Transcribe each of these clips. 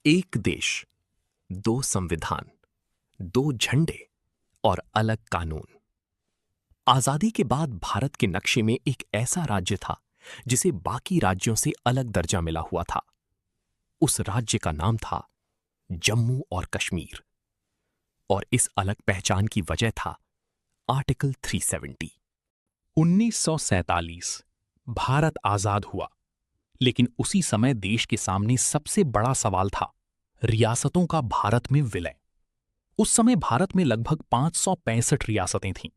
एक देश, दो संविधान, दो झंडे और अलग कानून। आजादी के बाद भारत के नक्शे में एक ऐसा राज्य था जिसे बाकी राज्यों से अलग दर्जा मिला हुआ था। उस राज्य का नाम था जम्मू और कश्मीर। और इस अलग पहचान की वजह था आर्टिकल 370। 1947 भारत आजाद हुआ, लेकिन उसी समय देश के सामने सबसे बड़ा सवाल था रियासतों का भारत में विलय। उस समय भारत में लगभग 565 रियासतें थीं।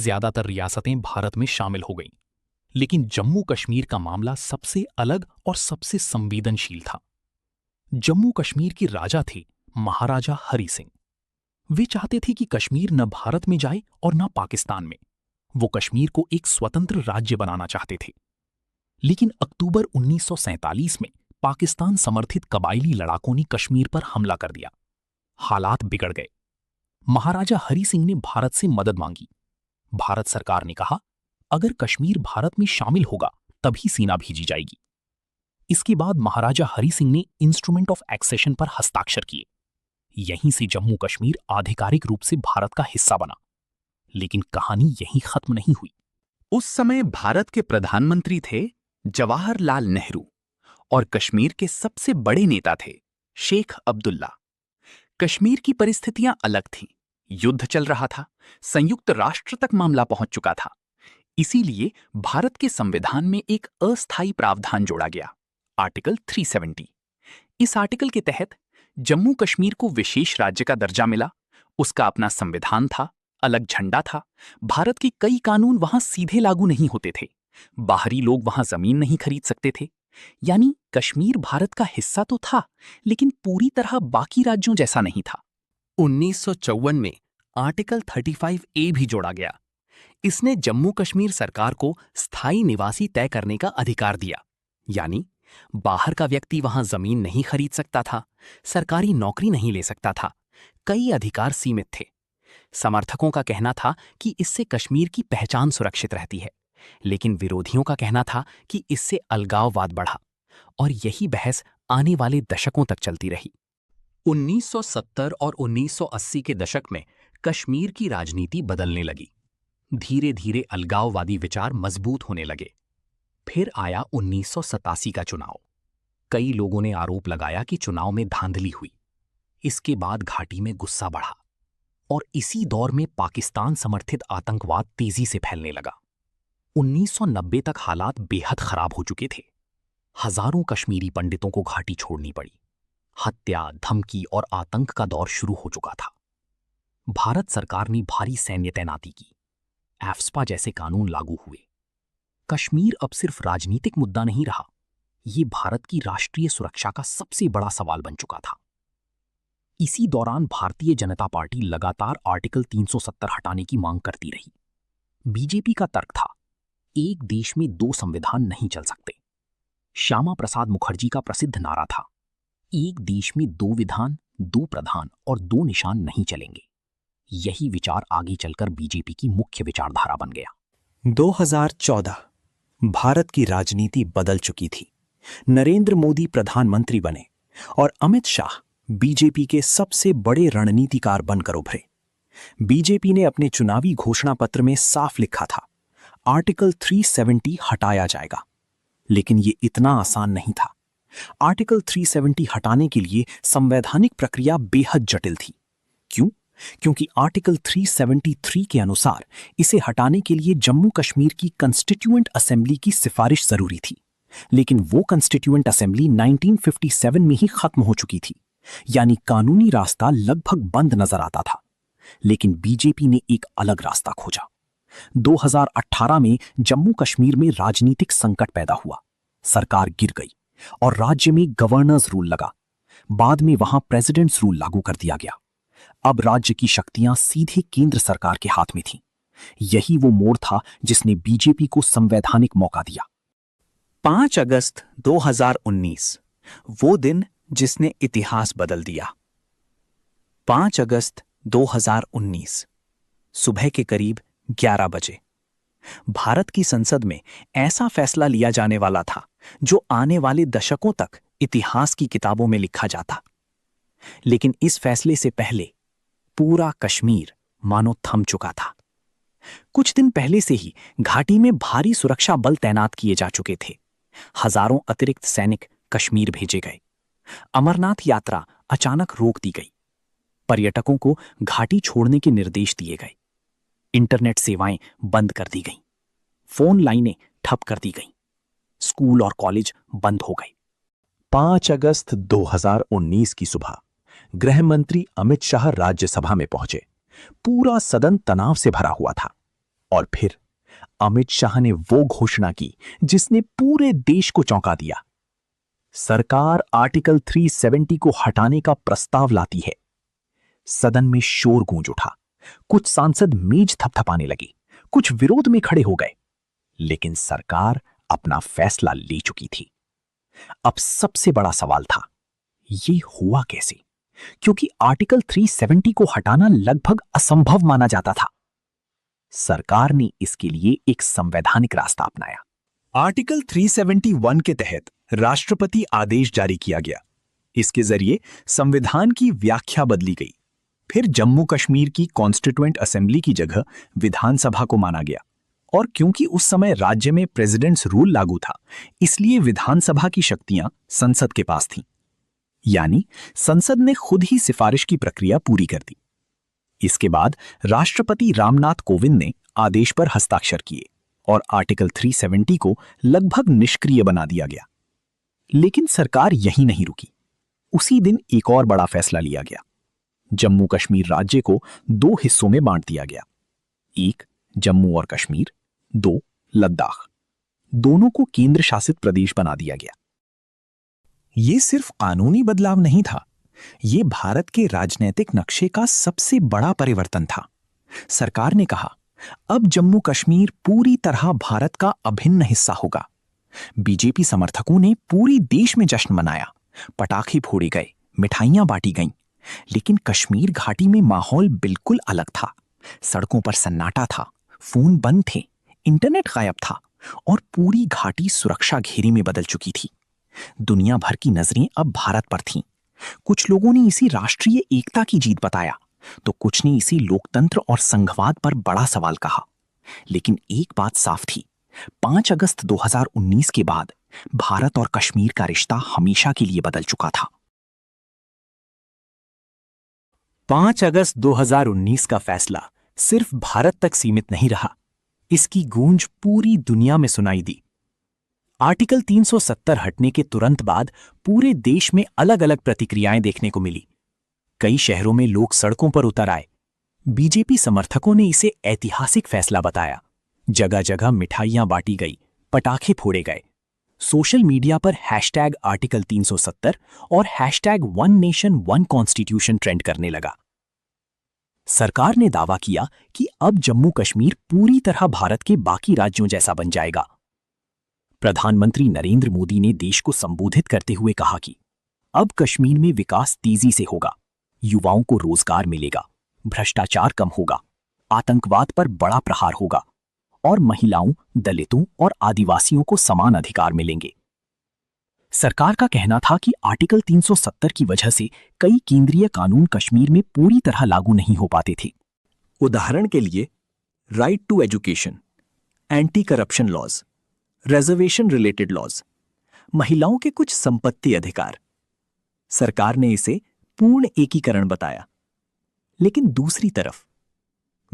ज्यादातर रियासतें भारत में शामिल हो गईं, लेकिन जम्मू कश्मीर का मामला सबसे अलग और सबसे संवेदनशील था। जम्मू कश्मीर के राजा थे महाराजा हरि सिंह। वे चाहते थे कि कश्मीर न भारत में जाए और न पाकिस्तान में। वो कश्मीर को एक स्वतंत्र राज्य बनाना चाहते थे। लेकिन अक्टूबर 1947 में पाकिस्तान समर्थित कबायली लड़ाकों ने कश्मीर पर हमला कर दिया। हालात बिगड़ गए। महाराजा हरि सिंह ने भारत से मदद मांगी। भारत सरकार ने कहा, अगर कश्मीर भारत में शामिल होगा तभी सेना भेजी जाएगी। इसके बाद महाराजा हरि सिंह ने इंस्ट्रूमेंट ऑफ एक्सेशन पर हस्ताक्षर किए। यहीं से जम्मू कश्मीर आधिकारिक रूप से भारत का हिस्सा बना। लेकिन कहानी यहीं खत्म नहीं हुई। उस समय भारत के प्रधानमंत्री थे जवाहरलाल नेहरू और कश्मीर के सबसे बड़े नेता थे शेख अब्दुल्ला। कश्मीर की परिस्थितियां अलग थीं। युद्ध चल रहा था, संयुक्त राष्ट्र तक मामला पहुंच चुका था। इसीलिए भारत के संविधान में एक अस्थायी प्रावधान जोड़ा गया, आर्टिकल 370। इस आर्टिकल के तहत जम्मू कश्मीर को विशेष राज्य का दर्जा मिला। उसका अपना संविधान था, अलग झंडा था। भारत के कई कानून वहां सीधे लागू नहीं होते थे। बाहरी लोग वहां जमीन नहीं खरीद सकते थे। यानी कश्मीर भारत का हिस्सा तो था, लेकिन पूरी तरह बाकी राज्यों जैसा नहीं था। 1954 में आर्टिकल 35A भी जोड़ा गया। इसने जम्मू कश्मीर सरकार को स्थायी निवासी तय करने का अधिकार दिया। यानी बाहर का व्यक्ति वहां जमीन नहीं खरीद सकता था, सरकारी नौकरी नहीं ले सकता था। कई अधिकार सीमित थे। समर्थकों का कहना था कि इससे कश्मीर की पहचान सुरक्षित रहती है, लेकिन विरोधियों का कहना था कि इससे अलगाववाद बढ़ा। और यही बहस आने वाले दशकों तक चलती रही। 1970 और 1980 के दशक में कश्मीर की राजनीति बदलने लगी। धीरे धीरे अलगाववादी विचार मजबूत होने लगे। फिर आया 1987 का चुनाव। कई लोगों ने आरोप लगाया कि चुनाव में धांधली हुई। इसके बाद घाटी में गुस्सा बढ़ा और इसी दौर में पाकिस्तान समर्थित आतंकवाद तेजी से फैलने लगा। 1990 तक हालात बेहद खराब हो चुके थे। हजारों कश्मीरी पंडितों को घाटी छोड़नी पड़ी। हत्या, धमकी और आतंक का दौर शुरू हो चुका था। भारत सरकार ने भारी सैन्य तैनाती की। एफ्स्पा जैसे कानून लागू हुए। कश्मीर अब सिर्फ राजनीतिक मुद्दा नहीं रहा, ये भारत की राष्ट्रीय सुरक्षा का सबसे बड़ा सवाल बन चुका था। इसी दौरान भारतीय जनता पार्टी लगातार आर्टिकल 370 हटाने की मांग करती रही। बीजेपी का तर्क था, एक देश में दो संविधान नहीं चल सकते। श्यामा प्रसाद मुखर्जी का प्रसिद्ध नारा था, एक देश में दो विधान, दो प्रधान और दो निशान नहीं चलेंगे। यही विचार आगे चलकर बीजेपी की मुख्य विचारधारा बन गया। 2014 भारत की राजनीति बदल चुकी थी। नरेंद्र मोदी प्रधानमंत्री बने और अमित शाह बीजेपी के सबसे बड़े रणनीतिकार बनकर उभरे। बीजेपी ने अपने चुनावी घोषणा पत्र में साफ लिखा था, आर्टिकल 370 हटाया जाएगा। लेकिन ये इतना आसान नहीं था। आर्टिकल 370 हटाने के लिए संवैधानिक प्रक्रिया बेहद जटिल थी। क्यों? क्योंकि आर्टिकल 373 के अनुसार इसे हटाने के लिए जम्मू कश्मीर की कंस्टिट्यूएंट असेंबली की सिफारिश जरूरी थी। लेकिन वो कंस्टिट्यूएंट असेंबली 1957 में ही खत्म हो चुकी थी। यानी कानूनी रास्ता लगभग बंद नजर आता था। लेकिन बीजेपी ने एक अलग रास्ता खोजा। 2018 में जम्मू कश्मीर में राजनीतिक संकट पैदा हुआ। सरकार गिर गई और राज्य में गवर्नर्स रूल लगा। बाद में वहां प्रेसिडेंट्स रूल लागू कर दिया गया। अब राज्य की शक्तियां सीधे केंद्र सरकार के हाथ में थीं। यही वो मोड़ था जिसने बीजेपी को संवैधानिक मौका दिया। 5 अगस्त 2019, वो दिन जिसने इतिहास बदल दिया। 5 अगस्त 2019 सुबह के करीब 11 बजे भारत की संसद में ऐसा फैसला लिया जाने वाला था जो आने वाले दशकों तक इतिहास की किताबों में लिखा जाता। लेकिन इस फैसले से पहले पूरा कश्मीर मानो थम चुका था। कुछ दिन पहले से ही घाटी में भारी सुरक्षा बल तैनात किए जा चुके थे। हजारों अतिरिक्त सैनिक कश्मीर भेजे गए। अमरनाथ यात्रा अचानक रोक दी गई। पर्यटकों को घाटी छोड़ने के निर्देश दिए गए। इंटरनेट सेवाएं बंद कर दी गईं। फोन लाइनें ठप कर दी गईं। स्कूल और कॉलेज बंद हो गए। 5 अगस्त 2019 की सुबह गृह मंत्री अमित शाह राज्यसभा में पहुंचे। पूरा सदन तनाव से भरा हुआ था। और फिर अमित शाह ने वो घोषणा की जिसने पूरे देश को चौंका दिया। सरकार आर्टिकल 370 को हटाने का प्रस्ताव लाती है। सदन में शोर गूंज उठा। कुछ सांसद मेज थपथपाने लगे, कुछ विरोध में खड़े हो गए। लेकिन सरकार अपना फैसला ले चुकी थी। अब सबसे बड़ा सवाल था, ये हुआ कैसे? क्योंकि आर्टिकल 370 को हटाना लगभग असंभव माना जाता था। सरकार ने इसके लिए एक संवैधानिक रास्ता अपनाया। आर्टिकल 371 के तहत राष्ट्रपति आदेश जारी किया गया। इसके जरिए संविधान की व्याख्या बदली गई। फिर जम्मू कश्मीर की कॉन्स्टिट्यूएंट असेंबली की जगह विधानसभा को माना गया। और क्योंकि उस समय राज्य में प्रेसिडेंट्स रूल लागू था, इसलिए विधानसभा की शक्तियां संसद के पास थीं। यानी संसद ने खुद ही सिफारिश की प्रक्रिया पूरी कर दी। इसके बाद राष्ट्रपति रामनाथ कोविंद ने आदेश पर हस्ताक्षर किए और आर्टिकल 370 को लगभग निष्क्रिय बना दिया गया। लेकिन सरकार यहीं नहीं रुकी। उसी दिन एक और बड़ा फैसला लिया गया। जम्मू कश्मीर राज्य को 2 हिस्सों में बांट दिया गया। एक जम्मू और कश्मीर, 2 लद्दाख। दोनों को केंद्र शासित प्रदेश बना दिया गया। ये सिर्फ कानूनी बदलाव नहीं था, ये भारत के राजनीतिक नक्शे का सबसे बड़ा परिवर्तन था। सरकार ने कहा, अब जम्मू कश्मीर पूरी तरह भारत का अभिन्न हिस्सा होगा। बीजेपी समर्थकों ने पूरी देश में जश्न मनाया। पटाखे फोड़े गए, मिठाइयां बांटी गईं। लेकिन कश्मीर घाटी में माहौल बिल्कुल अलग था। सड़कों पर सन्नाटा था, फोन बंद थे, इंटरनेट गायब था और पूरी घाटी सुरक्षा घेरे में बदल चुकी थी। दुनिया भर की नजरें अब भारत पर थीं। कुछ लोगों ने इसी राष्ट्रीय एकता की जीत बताया, तो कुछ ने इसी लोकतंत्र और संघवाद पर बड़ा सवाल कहा। लेकिन एक बात साफ थी, 5 अगस्त 2019 के बाद भारत और कश्मीर का रिश्ता हमेशा के लिए बदल चुका था। 5 अगस्त 2019 का फैसला सिर्फ भारत तक सीमित नहीं रहा। इसकी गूंज पूरी दुनिया में सुनाई दी। आर्टिकल 370 हटने के तुरंत बाद पूरे देश में अलग अलग प्रतिक्रियाएं देखने को मिली। कई शहरों में लोग सड़कों पर उतर आए। बीजेपी समर्थकों ने इसे ऐतिहासिक फैसला बताया। जगह जगह मिठाइयां बांटी गई, पटाखे फोड़े गए। सोशल मीडिया पर हैशटैग आर्टिकल 370 और hashtag one nation one constitution trend करने लगा। सरकार ने दावा किया कि अब जम्मू कश्मीर पूरी तरह भारत के बाकी राज्यों जैसा बन जाएगा। प्रधानमंत्री नरेंद्र मोदी ने देश को संबोधित करते हुए कहा कि अब कश्मीर में विकास तेजी से होगा, युवाओं को रोजगार मिलेगा, भ्रष्टाचार कम होगा, आतंकवाद पर बड़ा प्रहार होगा और महिलाओं, दलितों और आदिवासियों को समान अधिकार मिलेंगे। सरकार का कहना था कि आर्टिकल 370 की वजह से कई केंद्रीय कानून कश्मीर में पूरी तरह लागू नहीं हो पाते थे। उदाहरण के लिए right to education, anti corruption laws, reservation related laws, महिलाओं के कुछ संपत्ति अधिकार। सरकार ने इसे पूर्ण एकीकरण बताया। लेकिन दूसरी तरफ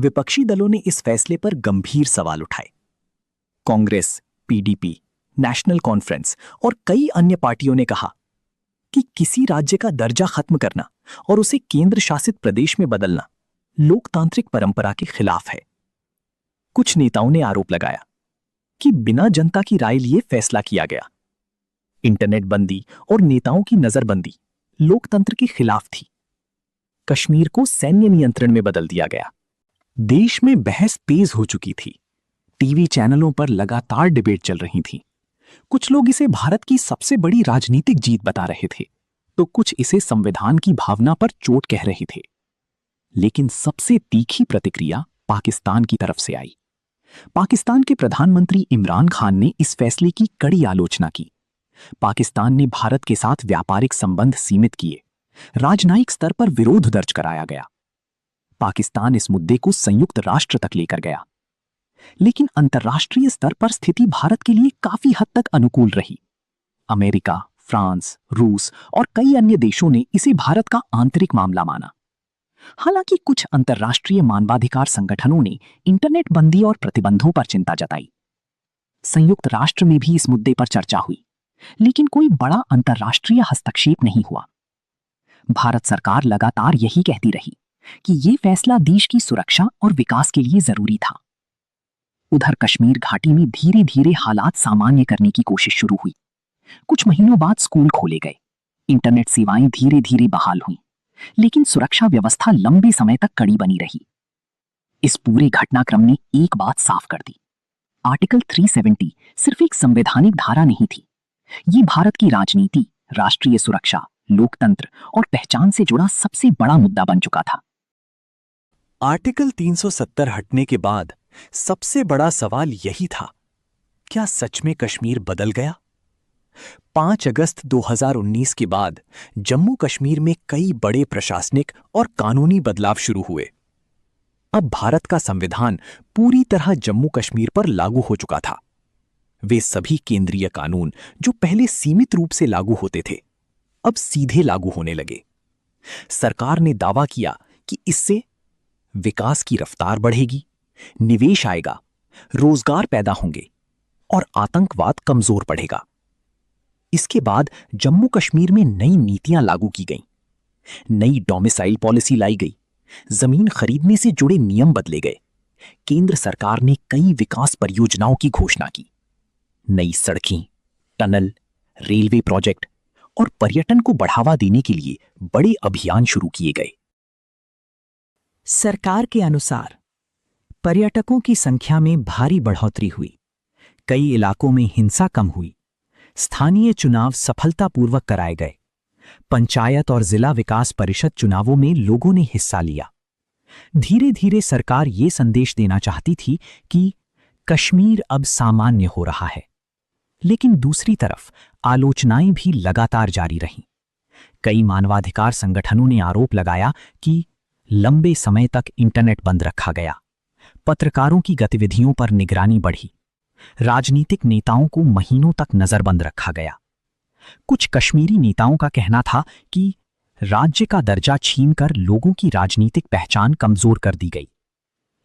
विपक्षी दलों ने इस फैसले पर गंभीर सवाल उठाए। कांग्रेस, पीडीपी, नेशनल कॉन्फ्रेंस और कई अन्य पार्टियों ने कहा कि किसी राज्य का दर्जा खत्म करना और उसे केंद्र शासित प्रदेश में बदलना लोकतांत्रिक परंपरा के खिलाफ है। कुछ नेताओं ने आरोप लगाया कि बिना जनता की राय लिए फैसला किया गया। इंटरनेट बंदी और नेताओं की नजरबंदी लोकतंत्र के खिलाफ थी। कश्मीर को सैन्य नियंत्रण में बदल दिया गया। देश में बहस तेज हो चुकी थी। टीवी चैनलों पर लगातार डिबेट चल रही थी। कुछ लोग इसे भारत की सबसे बड़ी राजनीतिक जीत बता रहे थे, तो कुछ इसे संविधान की भावना पर चोट कह रहे थे। लेकिन सबसे तीखी प्रतिक्रिया पाकिस्तान की तरफ से आई। पाकिस्तान के प्रधानमंत्री इमरान खान ने इस फैसले की कड़ी आलोचना की। पाकिस्तान ने भारत के साथ व्यापारिक संबंध सीमित किए। राजनयिक स्तर पर विरोध दर्ज कराया गया। पाकिस्तान इस मुद्दे को संयुक्त राष्ट्र तक लेकर गया। लेकिन अंतर्राष्ट्रीय स्तर पर स्थिति भारत के लिए काफी हद तक अनुकूल रही। अमेरिका, फ्रांस, रूस और कई अन्य देशों ने इसे भारत का आंतरिक मामला माना। हालांकि कुछ अंतर्राष्ट्रीय मानवाधिकार संगठनों ने इंटरनेट बंदी और प्रतिबंधों पर चिंता जताई। संयुक्त राष्ट्र में भी इस मुद्दे पर चर्चा हुई, लेकिन कोई बड़ा अंतर्राष्ट्रीय हस्तक्षेप नहीं हुआ। भारत सरकार लगातार यही कहती रही कि यह फैसला देश की सुरक्षा और विकास के लिए जरूरी था। उधर कश्मीर घाटी में धीरे धीरे हालात सामान्य करने की कोशिश शुरू हुई। कुछ महीनों बाद स्कूल खोले गए, इंटरनेट सेवाएं धीरे धीरे बहाल हुईं, लेकिन सुरक्षा व्यवस्था लंबे समय तक कड़ी बनी रही। इस पूरे घटनाक्रम ने एक बात साफ कर दी, आर्टिकल 370 सिर्फ एक संवैधानिक धारा नहीं थी। ये भारत की राजनीति, राष्ट्रीय सुरक्षा, लोकतंत्र और पहचान से जुड़ा सबसे बड़ा मुद्दा बन चुका था। आर्टिकल 370 हटने के बाद सबसे बड़ा सवाल यही था, क्या सच में कश्मीर बदल गया? 5 अगस्त 2019 के बाद जम्मू कश्मीर में कई बड़े प्रशासनिक और कानूनी बदलाव शुरू हुए। अब भारत का संविधान पूरी तरह जम्मू कश्मीर पर लागू हो चुका था। वे सभी केंद्रीय कानून जो पहले सीमित रूप से लागू होते थे, अब सीधे लागू होने लगे। सरकार ने दावा किया कि इससे विकास की रफ्तार बढ़ेगी, निवेश आएगा, रोजगार पैदा होंगे और आतंकवाद कमजोर पड़ेगा। इसके बाद जम्मू कश्मीर में नई नीतियां लागू की गईं, नई डोमिसाइल पॉलिसी लाई गई, जमीन खरीदने से जुड़े नियम बदले गए। केंद्र सरकार ने कई विकास परियोजनाओं की घोषणा की। नई सड़कें, टनल, रेलवे प्रोजेक्ट और पर्यटन को बढ़ावा देने के लिए बड़े अभियान शुरू किए गए। सरकार के अनुसार पर्यटकों की संख्या में भारी बढ़ोतरी हुई, कई इलाकों में हिंसा कम हुई, स्थानीय चुनाव सफलतापूर्वक कराए गए, पंचायत और जिला विकास परिषद चुनावों में लोगों ने हिस्सा लिया। धीरे धीरे सरकार ये संदेश देना चाहती थी कि कश्मीर अब सामान्य हो रहा है। लेकिन दूसरी तरफ आलोचनाएं भी लगातार जारी रहीं। कई मानवाधिकार संगठनों ने आरोप लगाया कि लंबे समय तक इंटरनेट बंद रखा गया, पत्रकारों की गतिविधियों पर निगरानी बढ़ी, राजनीतिक नेताओं को महीनों तक नजरबंद रखा गया। कुछ कश्मीरी नेताओं का कहना था कि राज्य का दर्जा छीनकर लोगों की राजनीतिक पहचान कमजोर कर दी गई।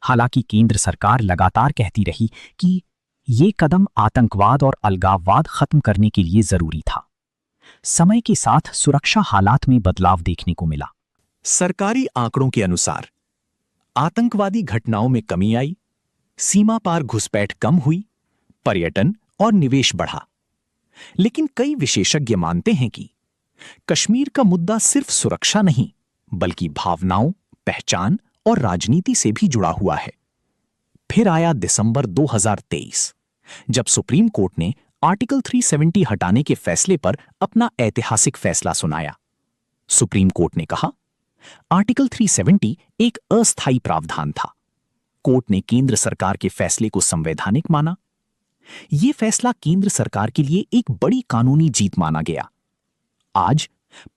हालांकि केंद्र सरकार लगातार कहती रही कि ये कदम आतंकवाद और अलगाववाद खत्म करने के लिए जरूरी था। समय के साथ सुरक्षा हालात में बदलाव देखने को मिला। सरकारी आंकड़ों के अनुसार आतंकवादी घटनाओं में कमी आई, सीमा पार घुसपैठ कम हुई, पर्यटन और निवेश बढ़ा। लेकिन कई विशेषज्ञ मानते हैं कि कश्मीर का मुद्दा सिर्फ सुरक्षा नहीं, बल्कि भावनाओं, पहचान और राजनीति से भी जुड़ा हुआ है। फिर आया दिसंबर 2023, जब सुप्रीम कोर्ट ने आर्टिकल 370 हटाने के फैसले पर अपना ऐतिहासिक फैसला सुनाया। सुप्रीम कोर्ट ने कहा, आर्टिकल 370 एक अस्थायी प्रावधान था। कोर्ट ने केंद्र सरकार के फैसले को संवैधानिक माना। यह फैसला केंद्र सरकार के लिए एक बड़ी कानूनी जीत माना गया। आज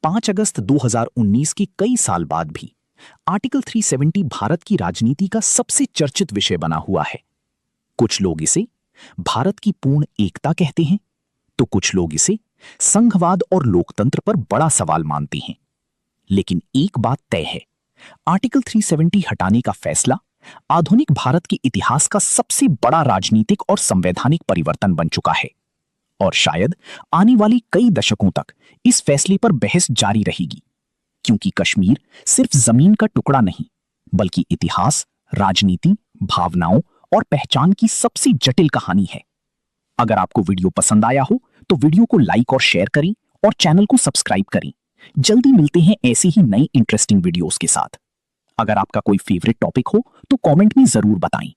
5 अगस्त 2019 के कई साल बाद भी आर्टिकल 370 भारत की राजनीति का सबसे चर्चित विषय बना हुआ है। कुछ लोग इसे भारत की पूर्ण एकता कहते हैं, तो कुछ लोग इसे संघवाद और लोकतंत्र पर बड़ा सवाल मानते हैं। लेकिन एक बात तय है, आर्टिकल 370 हटाने का फैसला आधुनिक भारत के इतिहास का सबसे बड़ा राजनीतिक और संवैधानिक परिवर्तन बन चुका है। और शायद आने वाली कई दशकों तक इस फैसले पर बहस जारी रहेगी, क्योंकि कश्मीर सिर्फ जमीन का टुकड़ा नहीं, बल्कि इतिहास, राजनीति, भावनाओं और पहचान की सबसे जटिल कहानी है। अगर आपको वीडियो पसंद आया हो तो वीडियो को लाइक और शेयर करें और चैनल को सब्सक्राइब करें। जल्दी मिलते हैं ऐसे ही नई इंटरेस्टिंग वीडियोस के साथ। अगर आपका कोई फेवरेट टॉपिक हो तो कमेंट में जरूर बताएं।